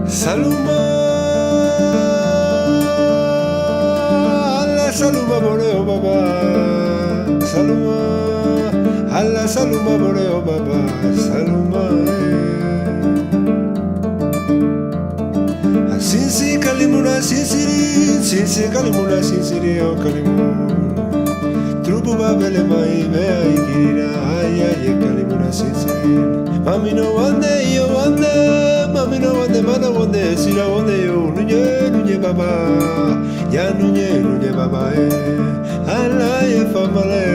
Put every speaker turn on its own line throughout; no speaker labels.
Saluma, alla saluma voleo baba. Saluma, alla saluma voleo baba. Saluma, Sinsi kalimuna sinsiri, sinsi kalimuna sinsiri o kalimu. Trubu babele mai mea ikirira, ay ay kalimuna sinsiri. Mami no wande yo wande. Mami no wande mana wande sira wande yo nunye baba ya nunye baba ala ye famale.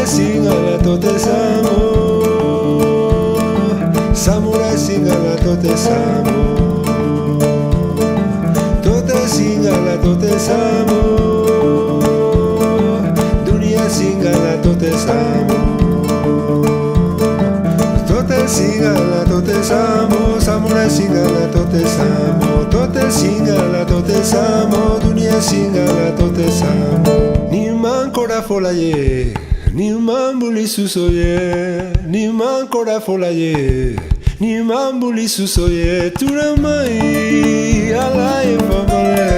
Singala tote samo, samurai singala tote samo, tote singala tote samo, dunia singala tote samo, tote singala tote samo, samurai singala tote samo, tote singala tote samo, dunia singala tote samo. Ni mancora folaye. Ni mambuli susoye, ni mancora folaye, ni mambuli susoye, tu la mai, alla e famale.